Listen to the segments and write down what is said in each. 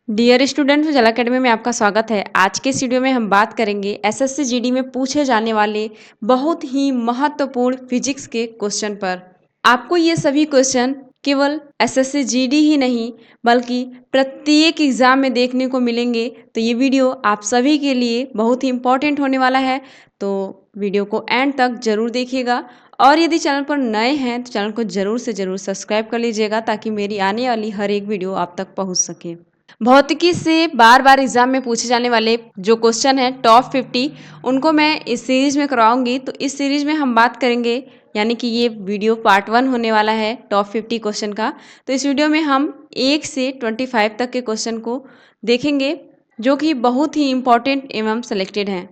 Dear student उजाला academy में आपका स्वागत है। आज के इस वीडियो में हम बात करेंगे एसएससी जीडी में पूछे जाने वाले बहुत ही महत्वपूर्ण फिजिक्स के क्वेश्चन पर। आपको ये सभी क्वेश्चन केवल एसएससी जीडी ही नहीं बल्कि प्रत्येक एग्जाम में देखने को मिलेंगे, तो ये वीडियो आप सभी के लिए बहुत ही इम्पोर्टेंट होने वाला है। तो वीडियो को एंड तक जरूर देखिएगा और यदि चैनल पर नए हैं तो चैनल को जरूर से जरूर सब्सक्राइब कर लीजिएगा ताकि मेरी आने वाली हर एक वीडियो आप तक पहुंच सके। भौतिकी से बार बार एग्जाम में पूछे जाने वाले जो क्वेश्चन हैं टॉप 50 उनको मैं इस सीरीज में करवाऊंगी। तो इस सीरीज में हम बात करेंगे, यानी कि ये वीडियो पार्ट 1 होने वाला है टॉप 50 क्वेश्चन का। तो इस वीडियो में हम 1 से 25 तक के क्वेश्चन को देखेंगे जो कि बहुत ही इंपॉर्टेंट एवं सेलेक्टेड हैं।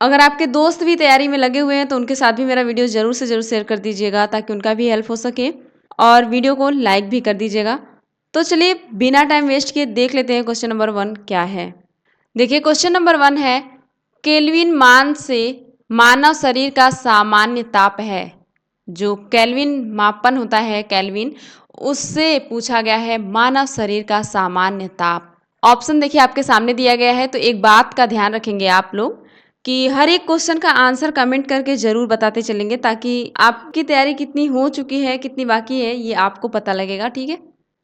अगर आपके दोस्त भी तैयारी में लगे हुए हैं तो उनके साथ भी मेरा वीडियो जरूर से जरूर शेयर कर दीजिएगा ताकि उनका भी हेल्प हो सके, और वीडियो को लाइक भी कर दीजिएगा। तो चलिए बिना टाइम वेस्ट किए देख लेते हैं क्वेश्चन नंबर 1 क्या है। देखिए क्वेश्चन नंबर 1 है, केल्विन मान से मानव शरीर का सामान्य ताप है। जो केल्विन मापन होता है केल्विन, उससे पूछा गया है मानव शरीर का सामान्य ताप। ऑप्शन देखिए आपके सामने दिया गया है। तो एक बात का ध्यान रखेंगे आप लोग कि हर एक क्वेश्चन का आंसर कमेंट करके जरूर बताते चलेंगे ताकि आपकी तैयारी कितनी हो चुकी है कितनी बाकी है ये आपको पता लगेगा। ठीक है,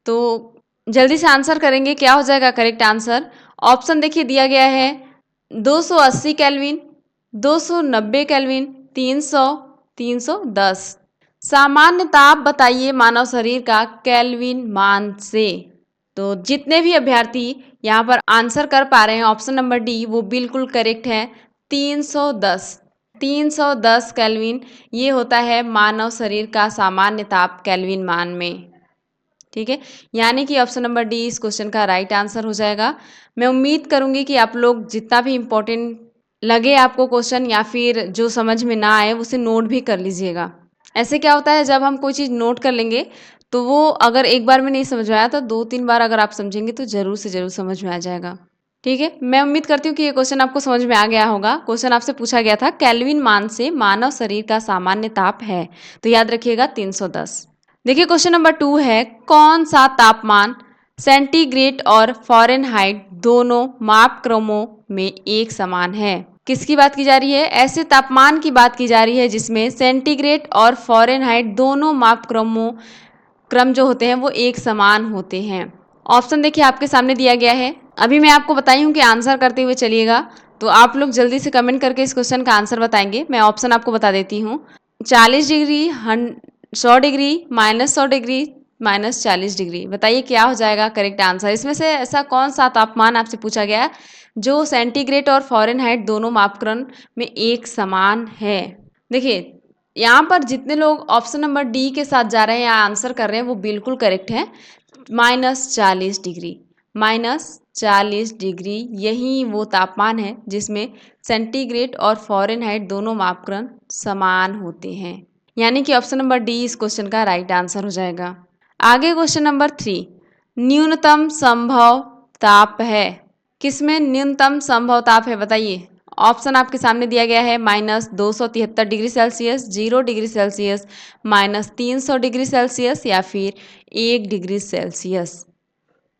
तो जल्दी से आंसर करेंगे। क्या हो जाएगा करेक्ट आंसर? ऑप्शन देखिए दिया गया है 280 केल्विन, 290 केल्विन, 300, 310। सामान्य ताप बताइए मानव शरीर का केल्विन मान से। तो जितने भी अभ्यर्थी यहाँ पर आंसर कर पा रहे हैं ऑप्शन नंबर डी वो बिल्कुल करेक्ट है। 310, 310 केल्विन ये होता है मानव शरीर का सामान्य ताप केल्विन मान में। ठीक है, यानी कि ऑप्शन नंबर डी इस क्वेश्चन का राइट आंसर हो जाएगा। मैं उम्मीद करूंगी कि आप लोग जितना भी इम्पोर्टेंट लगे आपको क्वेश्चन या फिर जो समझ में ना आए उसे नोट भी कर लीजिएगा। ऐसे क्या होता है जब हम कोई चीज़ नोट कर लेंगे तो वो अगर एक बार में नहीं समझ में आया तो 2-3 बार अगर आप समझेंगे तो जरूर से जरूर समझ में आ जाएगा। ठीक है, मैं उम्मीद करती हूँ कि ये क्वेश्चन आपको समझ में आ गया होगा। क्वेश्चन आपसे पूछा गया था केल्विन मान से मानव शरीर का सामान्य ताप है, तो याद रखिएगा 310। देखिए क्वेश्चन नंबर 2 है, कौन सा तापमान सेंटीग्रेड और फ़ारेनहाइट दोनों मापक्रमों में एक समान है? किसकी बात की जा रही है? ऐसे तापमान की बात की जा रही है जिसमें सेंटीग्रेड और फ़ारेनहाइट दोनों क्रम जो होते हैं वो एक समान होते हैं। ऑप्शन देखिए आपके सामने दिया गया है। अभी मैं आपको बताई हूँ कि आंसर करते हुए चलिएगा, तो आप लोग जल्दी से कमेंट करके इस क्वेश्चन का आंसर बताएंगे। मैं ऑप्शन आपको बता देती हूँ। 40 डिग्री, 100 डिग्री, -100 डिग्री, -40 डिग्री। बताइए क्या हो जाएगा करेक्ट आंसर? इसमें से ऐसा कौन सा तापमान आपसे पूछा गया जो सेंटीग्रेड और फ़ारेनहाइट दोनों मापक्रम में एक समान है? देखिए यहाँ पर जितने लोग ऑप्शन नंबर डी के साथ जा रहे हैं या आंसर कर रहे हैं वो बिल्कुल करेक्ट है। -40 डिग्री, -40 डिग्री यही वो तापमान है जिसमें सेंटीग्रेड और फ़ारेनहाइट दोनों मापक्रम समान होते हैं, यानी कि ऑप्शन नंबर डी इस क्वेश्चन का राइट आंसर हो जाएगा। आगे क्वेश्चन नंबर 3, न्यूनतम संभव ताप है। किसमें न्यूनतम संभव ताप है बताइए? ऑप्शन आपके सामने दिया गया है -273 degree Celsius, 0 degree Celsius, -300 degree Celsius या फिर 1 डिग्री सेल्सियस।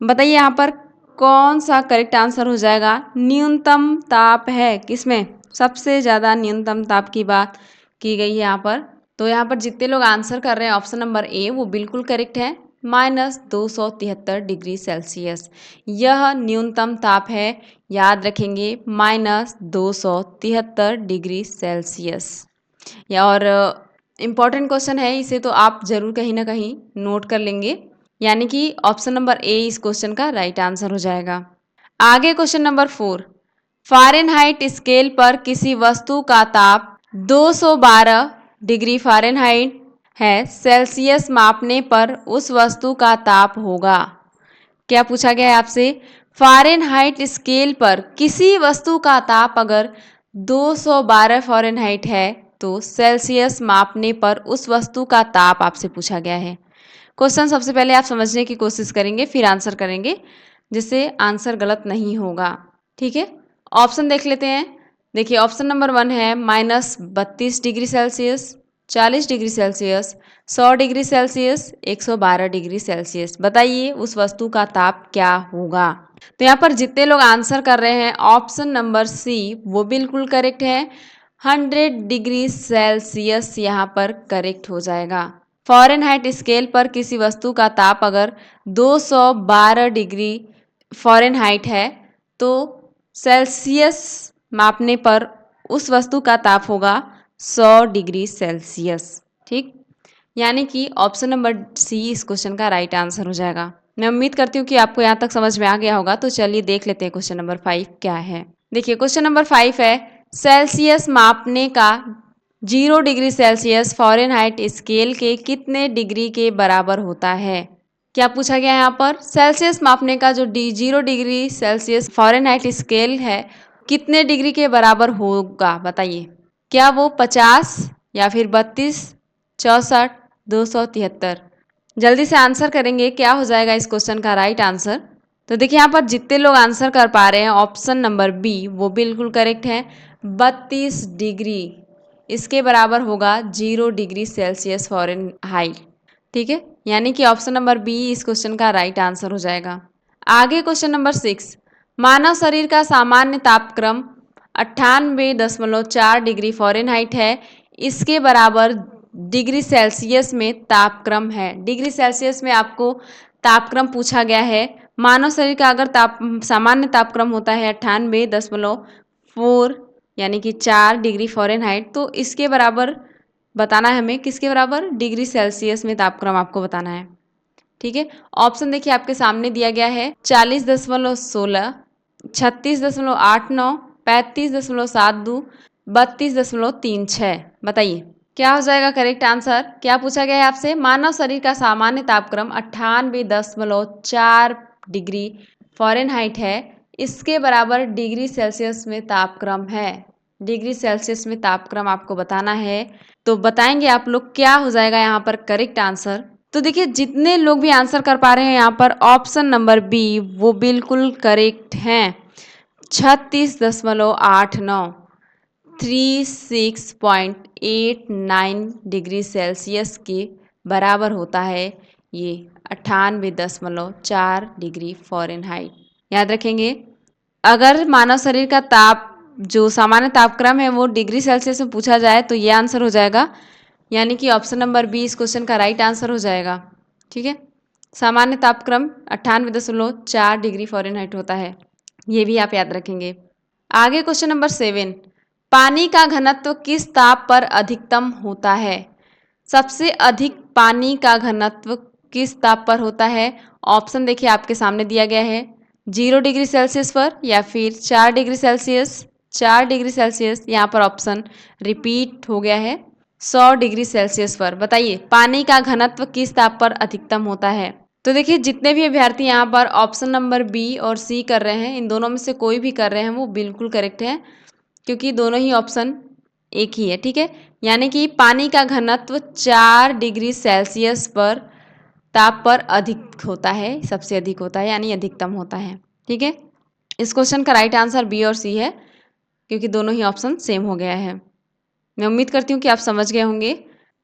बताइए यहाँ पर कौन सा करेक्ट आंसर हो जाएगा? न्यूनतम ताप है किसमें? सबसे ज़्यादा न्यूनतम ताप की बात की गई है यहाँ पर। तो यहाँ पर जितने लोग आंसर कर रहे हैं ऑप्शन नंबर ए वो बिल्कुल करेक्ट है। -273 डिग्री सेल्सियस यह न्यूनतम ताप है। याद रखेंगे -273 डिग्री सेल्सियस। या और इम्पॉर्टेंट क्वेश्चन है, इसे तो आप जरूर कहीं ना कहीं नोट कर लेंगे, यानी कि ऑप्शन नंबर ए इस क्वेश्चन का राइट आंसर हो जाएगा। आगे क्वेश्चन नंबर 4, फ़ारेनहाइट स्केल पर किसी वस्तु का ताप 212 डिग्री फ़ारेनहाइट है, सेल्सियस मापने पर उस वस्तु का ताप होगा। क्या पूछा गया है आपसे? फ़ारेनहाइट स्केल पर किसी वस्तु का ताप अगर 212 फ़ारेनहाइट है तो सेल्सियस मापने पर उस वस्तु का ताप आपसे पूछा गया है। क्वेश्चन सबसे पहले आप समझने की कोशिश करेंगे फिर आंसर करेंगे जिससे आंसर गलत नहीं होगा। ठीक है, ऑप्शन देख लेते हैं। देखिए ऑप्शन नंबर 1 है -32 degree Celsius, 40 degree Celsius, 100 degree Celsius, 112 degree Celsius. बताइए उस वस्तु का ताप क्या होगा। तो यहाँ पर जितने लोग आंसर कर रहे हैं ऑप्शन नंबर सी वो बिल्कुल करेक्ट है। 100 डिग्री सेल्सियस यहाँ पर करेक्ट हो जाएगा। फ़ारेनहाइट स्केल पर किसी वस्तु का ताप अगर 212 डिग्री फ़ारेनहाइट है तो सेल्सियस मापने पर उस वस्तु का ताप होगा 100 डिग्री सेल्सियस। ठीक, यानी कि ऑप्शन नंबर सी इस क्वेश्चन का राइट आंसर हो जाएगा। मैं उम्मीद करती हूँ कि आपको यहाँ तक समझ में आ गया होगा। तो चलिए देख लेते हैं क्वेश्चन नंबर 5 क्या है। देखिए क्वेश्चन नंबर 5 है सेल्सियस मापने का 0 डिग्री सेल्सियस फ़ारेनहाइट स्केल के कितने डिग्री के बराबर होता है। क्या पूछा गया है यहाँ पर, सेल्सियस मापने का जो 0 डिग्री सेल्सियस फ़ारेनहाइट स्केल है कितने डिग्री के बराबर होगा। बताइए क्या वो 50 या फिर 32, 64, 273। जल्दी से आंसर करेंगे, क्या हो जाएगा इस क्वेश्चन का राइट आंसर। तो देखिए यहाँ पर जितने लोग आंसर कर पा रहे हैं ऑप्शन नंबर बी वो बिल्कुल करेक्ट है। 32 डिग्री इसके बराबर होगा 0 डिग्री सेल्सियस फ़ारेनहाइट। ठीक है, यानी कि ऑप्शन नंबर बी इस क्वेश्चन का राइट आंसर हो जाएगा। आगे क्वेश्चन नंबर 6, मानव शरीर का सामान्य तापक्रम 98.4 डिग्री फ़ारेनहाइट है, इसके बराबर डिग्री सेल्सियस में तापक्रम है। डिग्री सेल्सियस में आपको तापक्रम पूछा गया है। मानव शरीर का अगर सामान्य तापक्रम होता है 98.4 यानी कि 4 डिग्री फ़ारेनहाइट, तो इसके बराबर बताना है हमें, किसके बराबर, डिग्री सेल्सियस में तापक्रम आपको बताना है। ठीक है, ऑप्शन देखिए आपके सामने दिया गया है 40.16, 36.89, 35.72, 32.36। बताइए क्या हो जाएगा करेक्ट आंसर। क्या पूछा गया है आपसे, मानव शरीर का सामान्य तापक्रम 98.4 डिग्री फ़ारेनहाइट है, इसके बराबर डिग्री सेल्सियस में तापक्रम है। डिग्री सेल्सियस में तापक्रम आपको बताना है। तो बताएंगे आप लोग क्या हो जाएगा यहाँ पर करेक्ट आंसर। तो देखिए जितने लोग भी आंसर कर पा रहे हैं यहाँ पर ऑप्शन नंबर बी वो बिल्कुल करेक्ट हैं। 36.89, 36.89 डिग्री सेल्सियस के बराबर होता है ये 98.4 डिग्री फ़ारेनहाइट। याद रखेंगे, अगर मानव शरीर का ताप जो सामान्य तापक्रम है वो डिग्री सेल्सियस में पूछा जाए तो ये आंसर हो जाएगा, यानी कि ऑप्शन नंबर बी इस क्वेश्चन का राइट आंसर हो जाएगा। ठीक है, सामान्य तापक्रम 98.4 डिग्री फ़ारेनहाइट होता है, ये भी आप याद रखेंगे। आगे क्वेश्चन नंबर 7, पानी का घनत्व किस ताप पर अधिकतम होता है। सबसे अधिक पानी का घनत्व किस ताप पर होता है। ऑप्शन देखिए आपके सामने दिया गया है, 0 डिग्री सेल्सियस पर या फिर 4 डिग्री सेल्सियस। 4 डिग्री सेल्सियस यहाँ पर ऑप्शन रिपीट हो गया है, 100 डिग्री सेल्सियस पर। बताइए पानी का घनत्व किस ताप पर अधिकतम होता है। तो देखिए जितने भी अभ्यर्थी यहाँ पर ऑप्शन नंबर बी और सी कर रहे हैं, इन दोनों में से कोई भी कर रहे हैं वो बिल्कुल करेक्ट है, क्योंकि दोनों ही ऑप्शन एक ही है। ठीक है, यानी कि पानी का घनत्व 4 डिग्री सेल्सियस पर ताप पर अधिक होता है, सबसे अधिक होता है यानी अधिकतम होता है। ठीक है, इस क्वेश्चन का राइट आंसर बी और सी है, क्योंकि दोनों ही ऑप्शन सेम हो गया है। मैं उम्मीद करती हूँ कि आप समझ गए होंगे।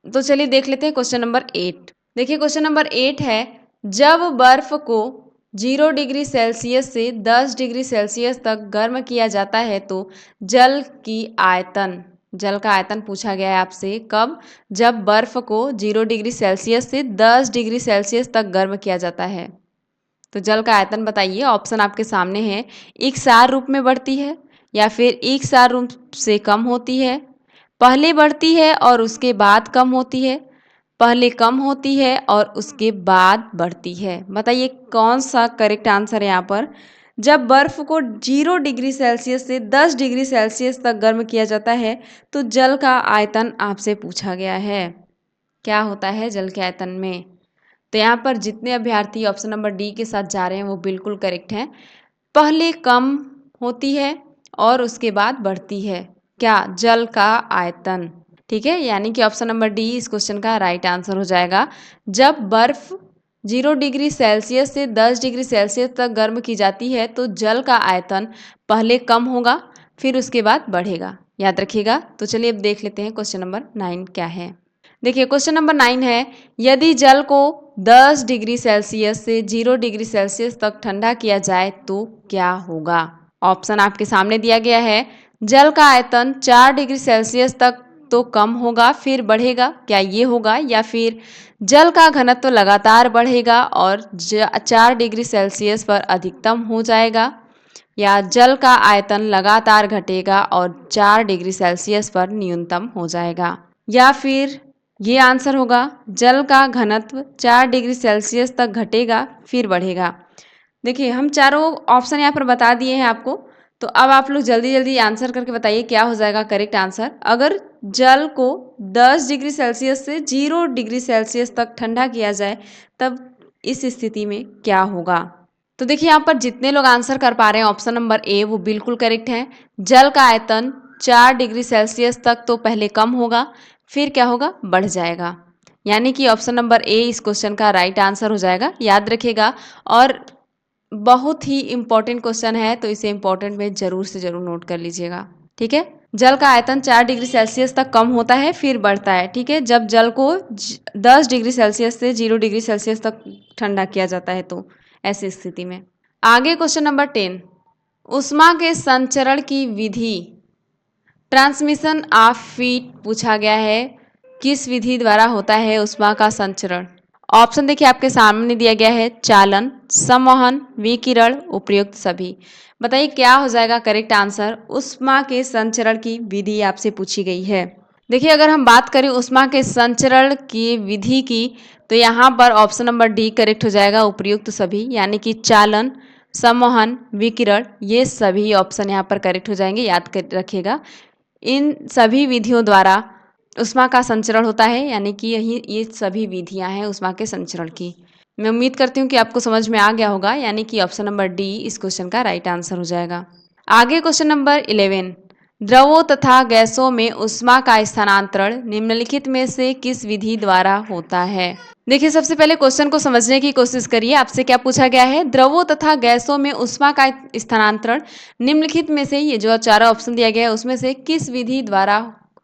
तो चलिए देख लेते हैं क्वेश्चन नंबर 8। देखिए क्वेश्चन नंबर 8 है, जब बर्फ को 0 डिग्री सेल्सियस से 10 डिग्री सेल्सियस तक गर्म किया जाता है तो जल की आयतन, जल का आयतन पूछा गया है आपसे कब, जब बर्फ को 0 डिग्री सेल्सियस से 10 डिग्री सेल्सियस तक गर्म किया जाता है। तो जल का आयतन बताइए, ऑप्शन आपके सामने है, इकसार रूप में बढ़ती है या फिर इकसार रूप से कम होती है, पहले बढ़ती है और उसके बाद कम होती है, पहले कम होती है और उसके बाद बढ़ती है। बताइए कौन सा करेक्ट आंसर है यहाँ पर। जब बर्फ को 0 डिग्री सेल्सियस से 10 डिग्री सेल्सियस तक गर्म किया जाता है तो जल का आयतन आपसे पूछा गया है, क्या होता है जल के आयतन में। तो यहाँ पर जितने अभ्यर्थी ऑप्शन नंबर डी के साथ जा रहे हैं वो बिल्कुल करेक्ट हैं। पहले कम होती है और उसके बाद बढ़ती है, क्या, जल का आयतन। ठीक है, यानी कि ऑप्शन नंबर डी इस क्वेश्चन का राइट आंसर हो जाएगा। जब बर्फ 0 डिग्री सेल्सियस से 10 डिग्री सेल्सियस तक गर्म की जाती है तो जल का आयतन पहले कम होगा फिर उसके बाद बढ़ेगा, याद रखिएगा। तो चलिए अब देख लेते हैं क्वेश्चन नंबर 9 क्या है। देखिए क्वेश्चन नंबर 9 है, यदि जल को 10 डिग्री सेल्सियस से 0 डिग्री सेल्सियस तक ठंडा किया जाए तो क्या होगा। ऑप्शन आपके सामने दिया गया है। जल का आयतन 4 डिग्री सेल्सियस तक तो कम होगा फिर बढ़ेगा, क्या ये होगा, या फिर जल का घनत्व तो लगातार बढ़ेगा और 4 डिग्री सेल्सियस पर अधिकतम हो जाएगा, या जल का आयतन लगातार घटेगा और 4 डिग्री सेल्सियस पर न्यूनतम हो जाएगा, या फिर ये आंसर होगा जल का घनत्व 4 डिग्री सेल्सियस तक घटेगा फिर बढ़ेगा। देखिए हम चारों ऑप्शन यहाँ पर बता दिए हैं आपको, तो अब आप लोग जल्दी जल्दी आंसर करके बताइए क्या हो जाएगा करेक्ट आंसर। अगर जल को 10 डिग्री सेल्सियस से 0 डिग्री सेल्सियस तक ठंडा किया जाए तब इस स्थिति में क्या होगा। तो देखिए यहाँ पर जितने लोग आंसर कर पा रहे हैं ऑप्शन नंबर ए वो बिल्कुल करेक्ट है। जल का आयतन 4 डिग्री सेल्सियस तक तो पहले कम होगा फिर क्या होगा, बढ़ जाएगा, यानी कि ऑप्शन नंबर ए इस क्वेश्चन का राइट आंसर हो जाएगा। याद रखिएगा, और बहुत ही इंपॉर्टेंट क्वेश्चन है तो इसे इंपॉर्टेंट में जरूर से जरूर नोट कर लीजिएगा। ठीक है, जल का आयतन 4 डिग्री सेल्सियस तक कम होता है फिर बढ़ता है। ठीक है, जब जल को 10 डिग्री सेल्सियस से 0 डिग्री सेल्सियस तक ठंडा किया जाता है तो ऐसी स्थिति में। आगे क्वेश्चन नंबर 10, ऊष्मा के संचरण की विधि, ट्रांसमिशन ऑफ हीट पूछा गया है। किस विधि द्वारा होता है ऊष्मा का संचरण। ऑप्शन देखिए आपके सामने दिया गया है, चालन, संवहन, विकिरण, उपयुक्त सभी। बताइए क्या हो जाएगा करेक्ट आंसर। ऊष्मा के संचरण की विधि आपसे पूछी गई है। देखिए अगर हम बात करें ऊष्मा के संचरण की विधि की तो यहाँ पर ऑप्शन नंबर डी करेक्ट हो जाएगा, उपयुक्त सभी, यानी कि चालन, संवहन, विकिरण, ये सभी ऑप्शन यहाँ पर करेक्ट हो जाएंगे। याद कर रखिएगा, इन सभी विधियों द्वारा ऊष्मा का संचरण होता है, यानी कि यही ये सभी विधियां हैं ऊष्मा के संचरण की। मैं उम्मीद करती हूँ कि आपको समझ में आ गया होगा, यानी कि ऑप्शन नंबर डी इस क्वेश्चन का राइट आंसर हो जाएगा। आगे क्वेश्चन नंबर 11, द्रवों तथा गैसों में ऊष्मा का स्थानांतरण निम्नलिखित में से किस विधि द्वारा होता है। देखिए सबसे पहले क्वेश्चन को समझने की कोशिश करिए। आपसे क्या पूछा गया है, द्रवों तथा गैसों में ऊष्मा का स्थानांतरण निम्नलिखित में से, ये जो चारों ऑप्शन दिया गया है उसमें से किस विधि द्वारा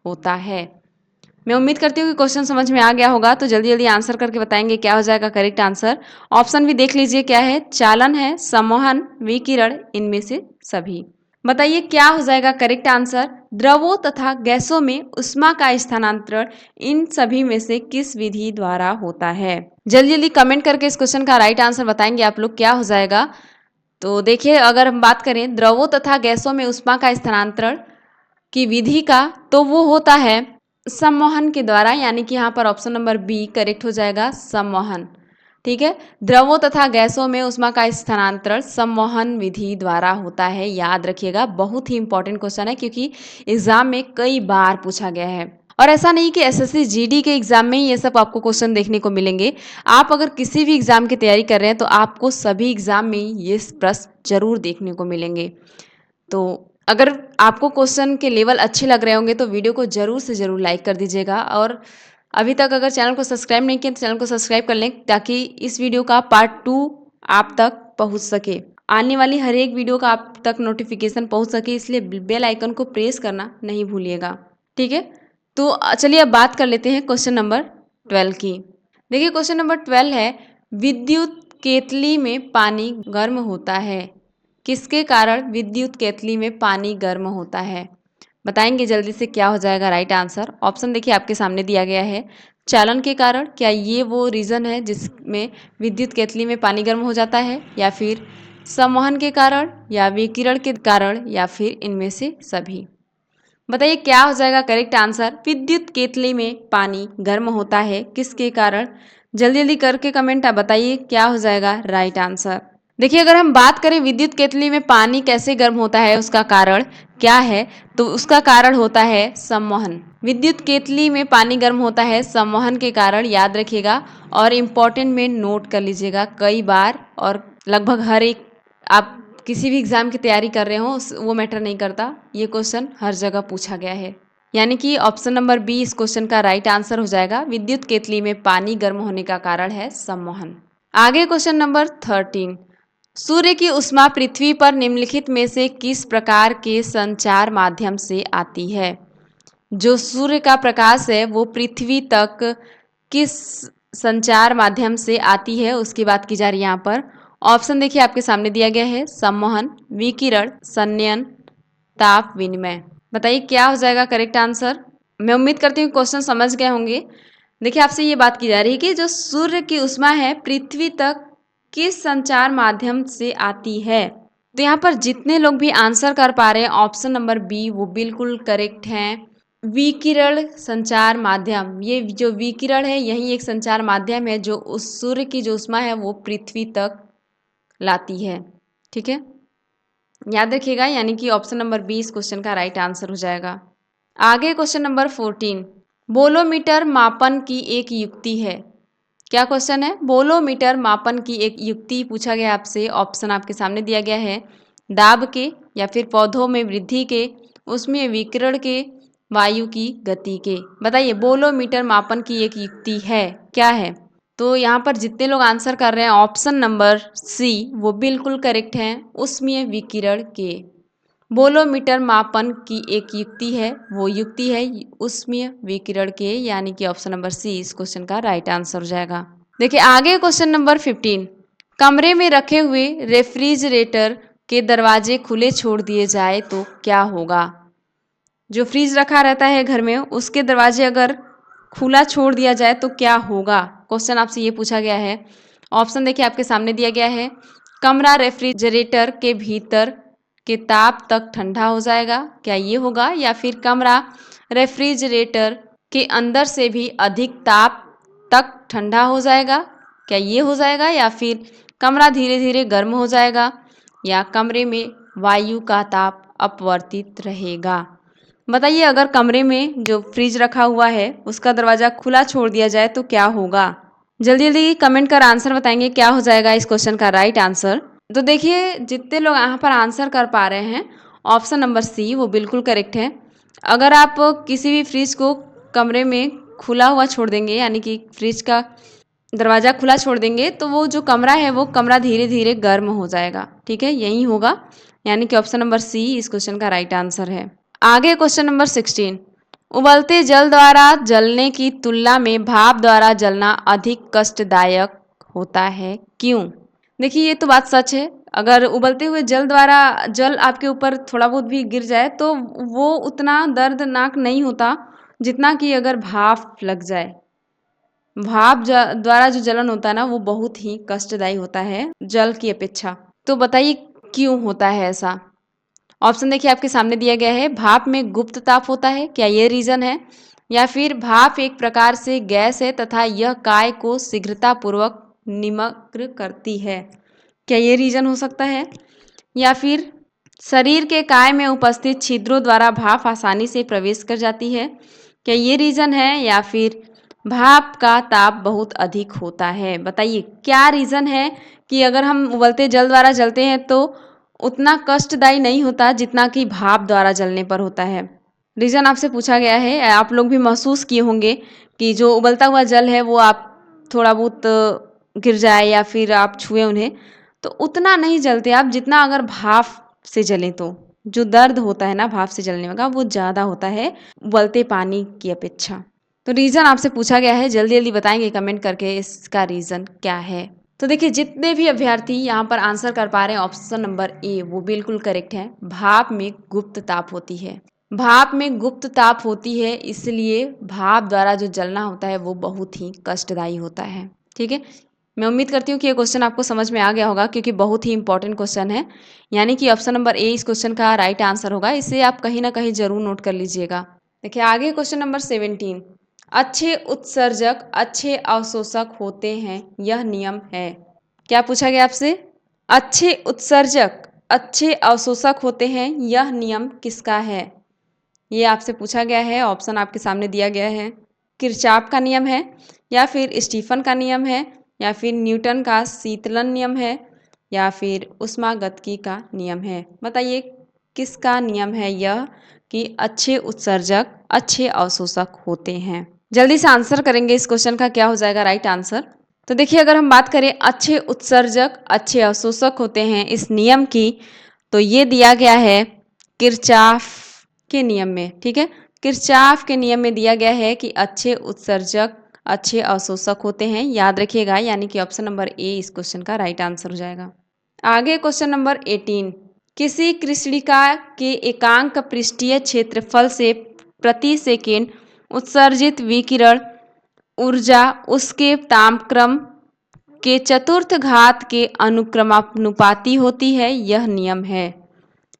होता है। मैं उम्मीद करती हूँ कि क्वेश्चन समझ में आ गया होगा, तो जल्दी जल्दी आंसर करके बताएंगे क्या हो जाएगा करेक्ट आंसर। ऑप्शन भी देख लीजिए क्या है, चालन है, संवहन, विकिरण, इनमें से सभी। बताइए क्या हो जाएगा करेक्ट आंसर। द्रवों तथा गैसों में ऊष्मा का स्थानांतरण इन सभी में से किस विधि द्वारा होता है। जल्दी जल्दी कमेंट करके इस क्वेश्चन का राइट आंसर बताएंगे आप लोग क्या हो जाएगा। तो देखिए अगर हम बात करें द्रवों तथा गैसों में ऊष्मा का स्थानांतरण की विधि का, तो वो होता है संवहन के द्वारा, यानी कि यहाँ पर ऑप्शन नंबर बी करेक्ट हो जाएगा, संवहन। ठीक है, द्रवों तथा गैसों में ऊष्मा का स्थानांतरण संवहन विधि द्वारा होता है। याद रखिएगा, बहुत ही इंपॉर्टेंट क्वेश्चन है क्योंकि एग्जाम में कई बार पूछा गया है। और ऐसा नहीं कि एसएससी जीडी के एग्जाम में ही ये सब आपको क्वेश्चन देखने को मिलेंगे। आप अगर किसी भी एग्जाम की तैयारी कर रहे हैं तो आपको सभी एग्जाम में ये प्रश्न जरूर देखने को मिलेंगे। तो अगर आपको क्वेश्चन के लेवल अच्छे लग रहे होंगे तो वीडियो को जरूर से जरूर लाइक कर दीजिएगा, और अभी तक अगर चैनल को सब्सक्राइब नहीं किया तो चैनल को सब्सक्राइब कर लें ताकि इस वीडियो का पार्ट 2 आप तक पहुंच सके। आने वाली हर एक वीडियो का आप तक नोटिफिकेशन पहुंच सके, इसलिए बेल आइकन को प्रेस करना नहीं भूलिएगा। ठीक है, तो चलिए अब बात कर लेते हैं क्वेश्चन नंबर 12 की। देखिए क्वेश्चन नंबर 12 है, विद्युत केतली में पानी गर्म होता है, किसके कारण विद्युत केतली में पानी गर्म होता है। बताएंगे जल्दी से क्या हो जाएगा राइट आंसर। ऑप्शन देखिए आपके सामने दिया गया है, चालन के कारण, क्या ये वो रीज़न है जिसमें विद्युत केतली में पानी गर्म हो जाता है, या फिर संवहन के कारण, या विकिरण के कारण, या फिर इनमें से सभी। बताइए क्या हो जाएगा करेक्ट आंसर। विद्युत केतली में पानी गर्म होता है किसके कारण। जल्दी जल्दी करके कमेंट बताइए क्या हो जाएगा राइट आंसर। देखिए अगर हम बात करें विद्युत केतली में पानी कैसे गर्म होता है, उसका कारण क्या है, तो उसका कारण होता है संवहन। विद्युत केतली में पानी गर्म होता है संवहन के कारण, याद रखिएगा और इम्पोर्टेंट में नोट कर लीजिएगा कई बार। और लगभग हर एक आप किसी भी एग्जाम की तैयारी कर रहे हो वो मैटर नहीं करता, ये क्वेश्चन हर जगह पूछा गया है, यानी कि ऑप्शन नंबर बी इस क्वेश्चन का राइट आंसर हो जाएगा। विद्युत केतली में पानी गर्म होने का कारण है संवहन। आगे क्वेश्चन नंबर 13, सूर्य की ऊष्मा पृथ्वी पर निम्नलिखित में से किस प्रकार के संचार माध्यम से आती है। जो सूर्य का प्रकाश है वो पृथ्वी तक किस संचार माध्यम से आती है उसकी बात की जा रही है यहाँ पर। ऑप्शन देखिए आपके सामने दिया गया है, संवहन, विकिरण, संनयन, ताप विनिमय। बताइए क्या हो जाएगा करेक्ट आंसर। मैं उम्मीद करती हूँ क्वेश्चन समझ गए होंगे। देखिए आपसे ये बात की जा रही है कि जो सूर्य की ऊष्मा है पृथ्वी तक किस संचार माध्यम से आती है। तो यहाँ पर जितने लोग भी आंसर कर पा रहे हैं ऑप्शन नंबर बी वो बिल्कुल करेक्ट हैं। विकिरण संचार माध्यम, ये जो विकिरण है यही एक संचार माध्यम है जो उस सूर्य की जो ऊष्मा है वो पृथ्वी तक लाती है। ठीक है, याद रखिएगा, यानी कि ऑप्शन नंबर बी इस क्वेश्चन का राइट आंसर हो जाएगा। आगे क्वेश्चन नंबर 14, बोलोमीटर मापन की एक युक्ति है। क्या क्वेश्चन है, बोलोमीटर मापन की एक युक्ति पूछा गया आपसे। ऑप्शन आपके सामने दिया गया है, दाब के, या फिर पौधों में वृद्धि के, उसमें विकिरण के, वायु की गति के। बताइए बोलोमीटर मापन की एक युक्ति है, क्या है। तो यहाँ पर जितने लोग आंसर कर रहे हैं ऑप्शन नंबर सी वो बिल्कुल करेक्ट हैं, उसमें विकिरण के। बोलोमीटर मापन की एक युक्ति है, वो युक्ति है उसमें विकिरण के, यानी कि ऑप्शन नंबर सी इस क्वेश्चन का राइट आंसर हो जाएगा। देखिए आगे क्वेश्चन नंबर 15, कमरे में रखे हुए रेफ्रिजरेटर के दरवाजे खुले छोड़ दिए जाए तो क्या होगा। जो फ्रिज रखा रहता है घर में उसके दरवाजे अगर खुला छोड़ दिया जाए तो क्या होगा, क्वेश्चन आपसे ये पूछा गया है। ऑप्शन देखिए आपके सामने दिया गया है, कमरा रेफ्रिजरेटर के भीतर के ताप तक ठंडा हो जाएगा, क्या ये होगा, या फिर कमरा रेफ्रिजरेटर के अंदर से भी अधिक ताप तक ठंडा हो जाएगा, क्या ये हो जाएगा, या फिर कमरा धीरे धीरे गर्म हो जाएगा, या कमरे में वायु का ताप अपवर्तित रहेगा। बताइए अगर कमरे में जो फ्रिज रखा हुआ है उसका दरवाज़ा खुला छोड़ दिया जाए तो क्या होगा। जल्दी जल्दी कमेंट कर आंसर बताएंगे क्या हो जाएगा इस क्वेश्चन का राइट आंसर। तो देखिए जितने लोग यहाँ पर आंसर कर पा रहे हैं ऑप्शन नंबर सी वो बिल्कुल करेक्ट है। अगर आप किसी भी फ्रिज को कमरे में खुला हुआ छोड़ देंगे, यानी कि फ्रिज का दरवाज़ा खुला छोड़ देंगे, तो वो जो कमरा है वो कमरा धीरे धीरे गर्म हो जाएगा। ठीक है, यही होगा, यानी कि ऑप्शन नंबर सी इस क्वेश्चन का राइट आंसर है। आगे क्वेश्चन नंबर 16, उबलते जल द्वारा जलने की तुलना में भाप द्वारा जलना अधिक कष्टदायक होता है, क्यों। देखिए ये तो बात सच है, अगर उबलते हुए जल द्वारा जल आपके ऊपर थोड़ा बहुत भी गिर जाए तो वो उतना दर्दनाक नहीं होता जितना कि अगर भाप लग जाए। भाप द्वारा जो जलन होता है ना वो बहुत ही कष्टदायी होता है जल की अपेक्षा। तो बताइए क्यों होता है ऐसा। ऑप्शन देखिए आपके सामने दिया गया है, भाप में गुप्त ताप होता है, क्या ये रीजन है, या फिर भाप एक प्रकार से गैस है तथा यह काय को शीघ्रतापूर्वक निमग्न करती है, क्या ये रीजन हो सकता है, या फिर शरीर के काय में उपस्थित छिद्रों द्वारा भाप आसानी से प्रवेश कर जाती है, क्या ये रीजन है, या फिर भाप का ताप बहुत अधिक होता है। बताइए क्या रीजन है कि अगर हम उबलते जल द्वारा जलते हैं तो उतना कष्टदायी नहीं होता जितना कि भाप द्वारा जलने पर होता है। रीज़न आपसे पूछा गया है, आप लोग भी महसूस किए होंगे कि जो उबलता हुआ जल है वो आप थोड़ा बहुत गिर जाए या फिर आप छुए उन्हें तो उतना नहीं जलते आप जितना अगर भाप से जलें तो जो दर्द होता है ना भाप से जलने का वो ज़्यादा होता है उबलते पानी की अपेक्षा। तो रीज़न आपसे पूछा गया है, जल्दी जल्दी बताएंगे कमेंट करके इसका रीज़न क्या है। तो देखिए जितने भी अभ्यर्थी यहाँ पर आंसर कर पा रहे हैं ऑप्शन नंबर ए वो बिल्कुल करेक्ट है, भाप में गुप्त ताप होती है। भाप में गुप्त ताप होती है इसलिए भाप द्वारा जो जलना होता है वो बहुत ही कष्टदायी होता है। ठीक है, मैं उम्मीद करती हूँ कि ये क्वेश्चन आपको समझ में आ गया होगा क्योंकि बहुत ही इंपॉर्टेंट क्वेश्चन है, यानी कि ऑप्शन नंबर ए इस क्वेश्चन का राइट आंसर होगा। इसे आप कहीं ना कहीं जरूर नोट कर लीजिएगा। देखिए आगे क्वेश्चन नंबर 17, अच्छे उत्सर्जक अच्छे अवशोषक होते हैं यह नियम है। क्या पूछा गया आपसे, अच्छे उत्सर्जक अच्छे अवशोषक होते हैं यह नियम किसका है, ये आपसे पूछा गया है। ऑप्शन आपके सामने दिया गया है, किरचॉफ का नियम है, या फिर स्टीफन का नियम है, या फिर न्यूटन का शीतलन नियम है, या फिर ऊष्मागतिकी का नियम है। बताइए किसका नियम है यह कि अच्छे उत्सर्जक अच्छे अवशोषक होते हैं। जल्दी से आंसर करेंगे इस क्वेश्चन का क्या हो जाएगा राइट आंसर। तो देखिए अगर हम बात करें अच्छे उत्सर्जक अच्छे अवशोषक होते हैं इस नियम की, तो ये दिया गया है किरचॉफ के नियम में। ठीक है, किरचॉफ के नियम में दिया गया है कि अच्छे उत्सर्जक अच्छे अवशोषक होते हैं। याद रखिएगा, यानी कि ऑप्शन नंबर ए इस क्वेश्चन का राइट आंसर हो जाएगा। आगे क्वेश्चन नंबर 18, किसी कृष्णिका के एकांक पृष्ठीय क्षेत्रफल से प्रति सेकेंड उत्सर्जित विकिरण ऊर्जा उसके तापक्रम के चतुर्थ घात के अनुक्रमानुपाती होती है। यह नियम है।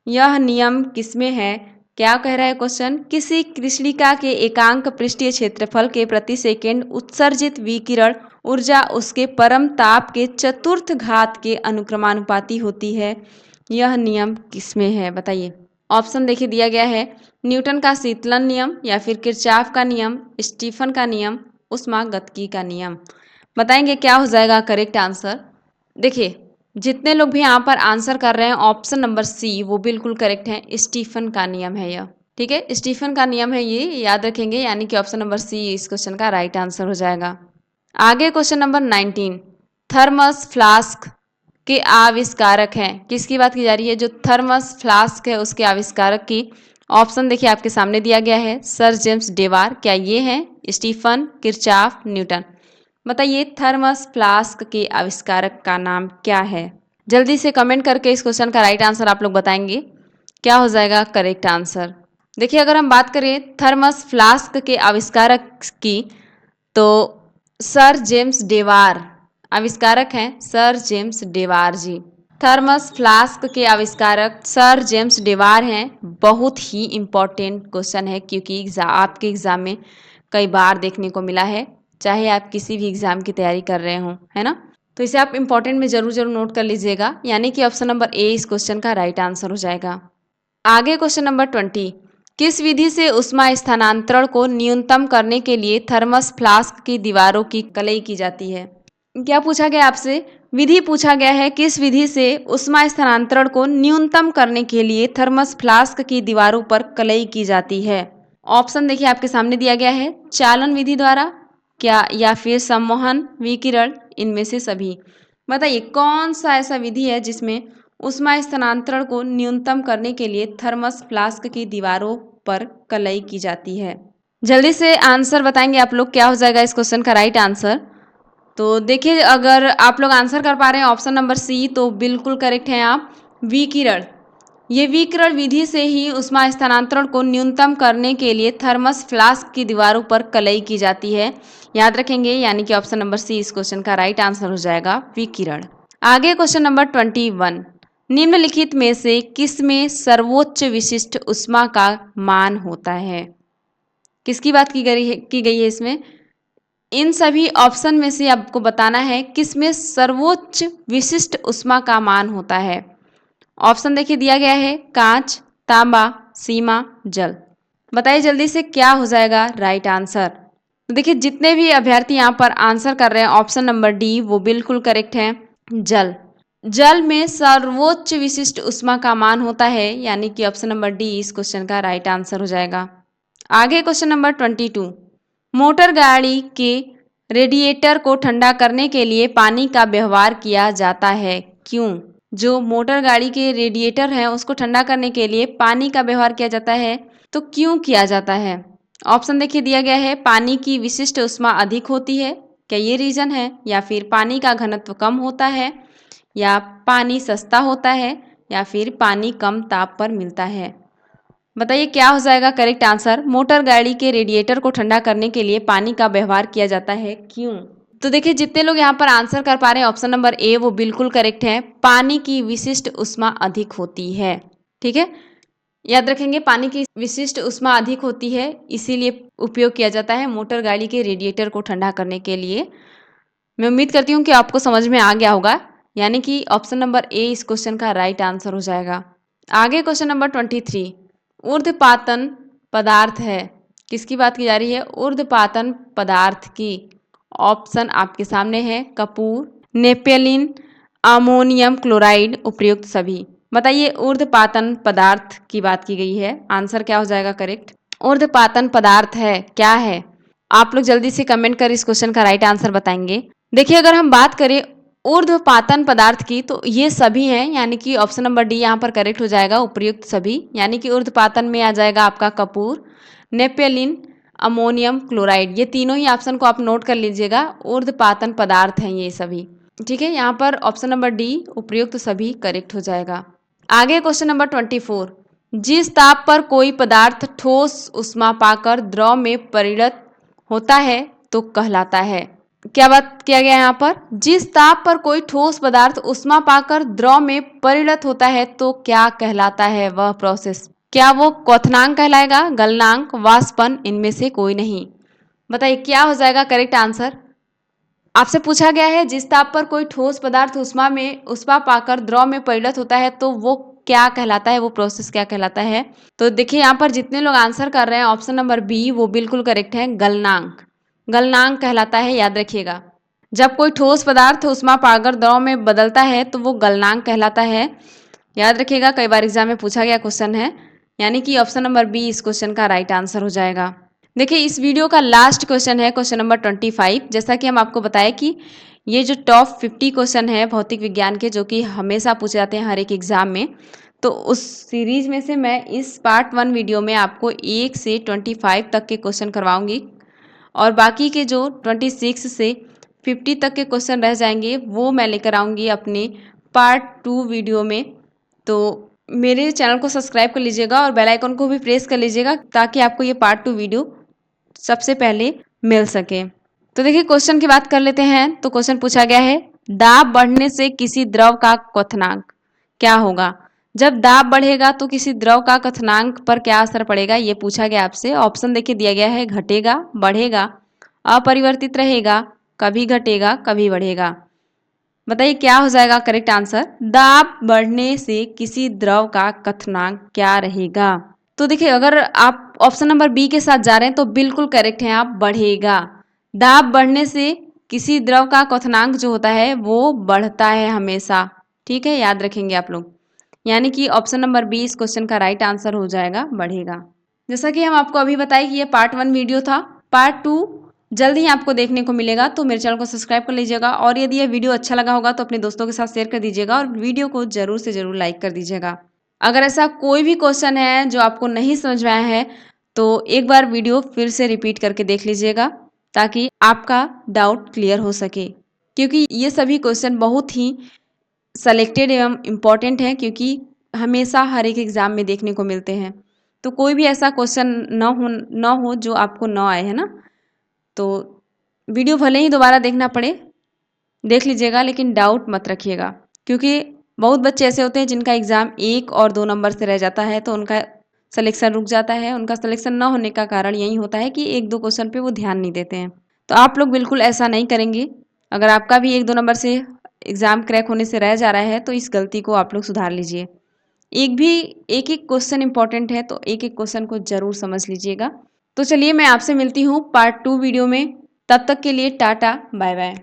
यह नियम किसमें है? क्या कह रहा है क्वेश्चन? किसी कृष्णिका के एकांक पृष्ठीय क्षेत्रफल के प्रति सेकेंड उत्सर्जित विकिरण ऊर्जा उसके परम ताप के चतुर्थ घात के अनुक्रमानुपाती होती है। यह नियम किसमें है? बताइए। ऑप्शन देखिए दिया गया है, न्यूटन का शीतलन नियम, या फिर किरचॉफ का नियम, स्टीफन का नियम, ऊष्मागतिकी का नियम। बताएंगे क्या हो जाएगा करेक्ट आंसर। देखिए, जितने लोग भी यहाँ पर आंसर कर रहे हैं ऑप्शन नंबर सी वो बिल्कुल करेक्ट है। स्टीफन का नियम है यह। ठीक है, स्टीफन का नियम है ये, याद रखेंगे, यानी कि ऑप्शन नंबर सी इस क्वेश्चन का राइट आंसर हो जाएगा। आगे क्वेश्चन नंबर 19, थर्मस फ्लास्क के आविष्कारक हैं। किसकी बात की जा रही है? जो थर्मस फ्लास्क है उसके आविष्कारक की। ऑप्शन देखिए आपके सामने दिया गया है, सर जेम्स डेवार। क्या ये हैं? Stefan, Kirchhoff, Newton. बताइए थर्मस फ्लास्क के आविष्कारक का नाम क्या है? जल्दी से कमेंट करके इस क्वेश्चन का राइट आंसर आप लोग बताएंगे। क्या हो जाएगा करेक्ट आंसर? देखिए, अगर हम बात करें थर्मस फ्लास्क के आविष्कारक की, तो सर जेम्स डेवार आविष्कारक हैं, सर जेम्स डेवार जी। थर्मस फ्लास्क के आविष्कारक सर जेम्स डेवार हैं। बहुत ही इम्पोर्टेंट क्वेश्चन है, क्योंकि आपके एग्जाम में कई बार देखने को मिला है, चाहे आप किसी भी एग्जाम की तैयारी कर रहे हो, है ना। तो इसे आप इंपॉर्टेंट में जरूर जरूर नोट कर लीजिएगा, यानी कि ऑप्शन नंबर ए इस क्वेश्चन का राइट आंसर हो जाएगा। आगे क्वेश्चन नंबर 20, किस विधि से ऊष्मा स्थानांतरण को न्यूनतम करने के लिए थर्मस फ्लास्क की दीवारों की कलई की जाती है? क्या पूछा गया आपसे? विधि पूछा गया है, किस विधि से ऊष्मा स्थानांतरण को न्यूनतम करने के लिए थर्मस फ्लास्क की दीवारों पर कलई की जाती है? ऑप्शन देखिए आपके सामने दिया गया है, चालन विधि द्वारा, क्या, या फिर सम्मोहन, विकिरण, इनमें से सभी। बताइए कौन सा ऐसा विधि है जिसमें ऊष्मा स्थानांतरण को न्यूनतम करने के लिए थर्मस फ्लास्क की दीवारों पर कलई की जाती है? जल्दी से आंसर बताएंगे आप लोग, क्या हो जाएगा इस क्वेश्चन का राइट आंसर। तो देखिए, अगर आप लोग आंसर कर पा रहे हैं ऑप्शन नंबर सी तो बिल्कुल करेक्ट हैं आप, विकिरण। ये विकिरण विधि से ही ऊष्मा स्थानांतरण को न्यूनतम करने के लिए थर्मस फ्लास्क की दीवारों पर कलई की जाती है। याद रखेंगे, यानी कि ऑप्शन नंबर सी इस क्वेश्चन का राइट आंसर हो जाएगा, विकिरण। आगे क्वेश्चन नंबर 21, निम्नलिखित में से किसमें सर्वोच्च विशिष्ट ऊष्मा का मान होता है? किसकी बात की गई है इसमें? इन सभी ऑप्शन में से आपको बताना है किसमें सर्वोच्च विशिष्ट ऊष्मा का मान होता है। ऑप्शन देखिए दिया गया है, कांच, तांबा, सीमा, जल। बताइए जल्दी से क्या हो जाएगा राइट आंसर। तो देखिए, जितने भी अभ्यर्थी यहाँ पर आंसर कर रहे हैं ऑप्शन नंबर डी वो बिल्कुल करेक्ट है, जल। जल में सर्वोच्च विशिष्ट ऊष्मा का मान होता है, यानी कि ऑप्शन नंबर डी इस क्वेश्चन का राइट आंसर हो जाएगा। आगे क्वेश्चन नंबर 22, मोटर गाड़ी के रेडिएटर को ठंडा करने के लिए पानी का व्यवहार किया जाता है, क्यों? जो मोटर गाड़ी के रेडिएटर हैं उसको ठंडा करने के लिए पानी का व्यवहार किया जाता है, तो क्यों किया जाता है? ऑप्शन देखिए दिया गया है, पानी की विशिष्ट ऊष्मा अधिक होती है, क्या ये रीजन है, या फिर पानी का घनत्व कम होता है, या पानी सस्ता होता है, या फिर पानी कम ताप पर मिलता है? बताइए क्या हो जाएगा करेक्ट आंसर। मोटर गाड़ी के रेडिएटर को ठंडा करने के लिए पानी का व्यवहार किया जाता है, क्यों? तो देखिए, जितने लोग यहाँ पर आंसर कर पा रहे हैं ऑप्शन नंबर ए वो बिल्कुल करेक्ट है, पानी की विशिष्ट ऊष्मा अधिक होती है। ठीक है, याद रखेंगे, पानी की विशिष्ट ऊष्मा अधिक होती है, इसीलिए उपयोग किया जाता है मोटर गाड़ी के रेडिएटर को ठंडा करने के लिए। मैं उम्मीद करती हूँ कि आपको समझ में आ गया होगा, यानी कि ऑप्शन नंबर ए इस क्वेश्चन का राइट आंसर हो जाएगा। आगे क्वेश्चन नंबर 23, ऊर्ध्वपातन पदार्थ है। किसकी बात की जा रही है? ऊर्ध्वपातन पदार्थ की। ऑप्शन आपके सामने है, कपूर, नेपेलिन, अमोनियम क्लोराइड, उपयुक्त सभी। बताइए ऊर्ध्वपातन पदार्थ की बात की गई है, आंसर क्या हो जाएगा करेक्ट? ऊर्ध्वपातन पदार्थ है, क्या है? आप लोग जल्दी से कमेंट कर इस क्वेश्चन का राइट आंसर बताएंगे। देखिए, अगर हम बात करें ऊर्ध्वपातन पदार्थ की तो ये सभी हैं, यानी कि ऑप्शन नंबर डी यहाँ पर करेक्ट हो जाएगा, उपयुक्त सभी। यानी कि ऊर्ध्वपातन में आ जाएगा आपका कपूर, नेपेलिन, अमोनियम क्लोराइड। ये तीनों ही ऑप्शन को आप नोट कर लीजिएगा, ऊर्ध्वपातन पदार्थ हैं ये सभी। ठीक है, यहाँ पर ऑप्शन नंबर डी उपयुक्त सभी करेक्ट हो जाएगा। आगे क्वेश्चन नंबर 24, जिस ताप पर कोई पदार्थ ठोस उष्मा पाकर द्रव में परिणत होता है तो कहलाता है। क्या बात किया गया यहाँ पर, जिस ताप पर कोई ठोस पदार्थ उष्मा पाकर द्रव में परिणत होता है तो क्या कहलाता है वह प्रोसेस। क्या वो क्वथनांक कहलाएगा, गलनांक, वाष्पन, इनमें से कोई नहीं। बताइए क्या हो जाएगा करेक्ट आंसर। आपसे पूछा गया है जिस ताप पर कोई ठोस पदार्थ उष्मा पाकर द्रव में परिणत होता है तो वो क्या कहलाता है, वो प्रोसेस क्या कहलाता है। तो देखिए यहाँ पर जितने लोग आंसर कर रहे हैं ऑप्शन नंबर बी वो बिल्कुल करेक्ट है, गलनांक। गलनांक कहलाता है, याद रखिएगा। जब कोई ठोस पदार्थ उष्मा पाकर द्रव में बदलता है तो वो गलनांक कहलाता है, याद रखिएगा। कई बार एग्जाम में पूछा गया क्वेश्चन है, यानी कि ऑप्शन नंबर बी इस क्वेश्चन का राइट आंसर हो जाएगा। देखिए इस वीडियो का लास्ट क्वेश्चन है क्वेश्चन नंबर 25। जैसा कि हम आपको बताएं कि ये जो टॉप 50 क्वेश्चन है भौतिक विज्ञान के, जो कि हमेशा पूछे जाते हैं हर एक एग्जाम में, तो उस सीरीज में से मैं इस पार्ट 1 वीडियो में आपको 1 से 25 तक के क्वेश्चन करवाऊंगी, और बाकी के जो 26 से 50 तक के क्वेश्चन रह जाएंगे वो मैं लेकर आऊँगी अपने पार्ट 2 वीडियो में। तो मेरे चैनल को सब्सक्राइब कर लीजिएगा और बेल आइकन को भी प्रेस कर लीजिएगा ताकि आपको ये पार्ट 2 वीडियो सबसे पहले मिल सके। तो देखिए क्वेश्चन की बात कर लेते हैं। तो क्वेश्चन पूछा गया है, दाब बढ़ने से किसी द्रव का क्वथनांक क्या होगा। जब दाब बढ़ेगा तो किसी द्रव का क्वथनांक पर क्या असर पड़ेगा, ये पूछा गया आपसे। ऑप्शन देखिए दिया गया है, घटेगा, बढ़ेगा, अपरिवर्तित रहेगा, कभी घटेगा, कभी बढ़ेगा। बताइए क्या हो जाएगा करेक्ट आंसर। दाब बढ़ने से किसी द्रव का क्वथनांक क्या रहेगा। तो देखिए अगर आप ऑप्शन नंबर बी के साथ जा रहे हैं तो बिल्कुल करेक्ट है आप, बढ़ेगा। दाब बढ़ने से किसी द्रव का क्वथनांक जो होता है वो बढ़ता है हमेशा। ठीक है, याद रखेंगे आप लोग। यानी कि ऑप्शन नंबर बी इस क्वेश्चन का राइट आंसर हो जाएगा, बढ़ेगा। जैसा कि हम आपको अभी बताएं कि ये पार्ट 1 वीडियो था। पार्ट 2 जल्द ही आपको देखने को मिलेगा, तो मेरे चैनल को सब्सक्राइब कर लीजिएगा। और यदि ये वीडियो अच्छा लगा होगा तो अपने दोस्तों के साथ शेयर कर दीजिएगा और वीडियो को जरूर से जरूर लाइक कर दीजिएगा। अगर ऐसा कोई भी क्वेश्चन है जो आपको नहीं समझ में आया है तो एक बार वीडियो फिर से रिपीट करके देख लीजिएगा ताकि आपका डाउट क्लियर हो सके, क्योंकि ये सभी क्वेश्चन बहुत ही सेलेक्टेड एवं इम्पॉर्टेंट हैं, क्योंकि हमेशा हर एक एग्ज़ाम में देखने को मिलते हैं। तो कोई भी ऐसा क्वेश्चन न हो जो आपको न आए, है ना। तो वीडियो भले ही दोबारा देखना पड़े, देख लीजिएगा, लेकिन डाउट मत रखिएगा, क्योंकि बहुत बच्चे ऐसे होते हैं जिनका एग्ज़ाम 1 और 2 नंबर से रह जाता है, तो उनका सिलेक्शन रुक जाता है। उनका सिलेक्शन न होने का कारण यही होता है कि 1-2 क्वेश्चन पे वो ध्यान नहीं देते हैं। तो आप लोग बिल्कुल ऐसा नहीं करेंगे। अगर आपका भी 1-2 नंबर से एग्ज़ाम क्रैक होने से रह जा रहा है तो इस गलती को आप लोग सुधार लीजिए। एक एक क्वेश्चन इंपॉर्टेंट है, तो एक एक क्वेश्चन को ज़रूर समझ लीजिएगा। तो चलिए मैं आपसे मिलती हूँ पार्ट 2 वीडियो में। तब तक के लिए टाटा, बाय बाय।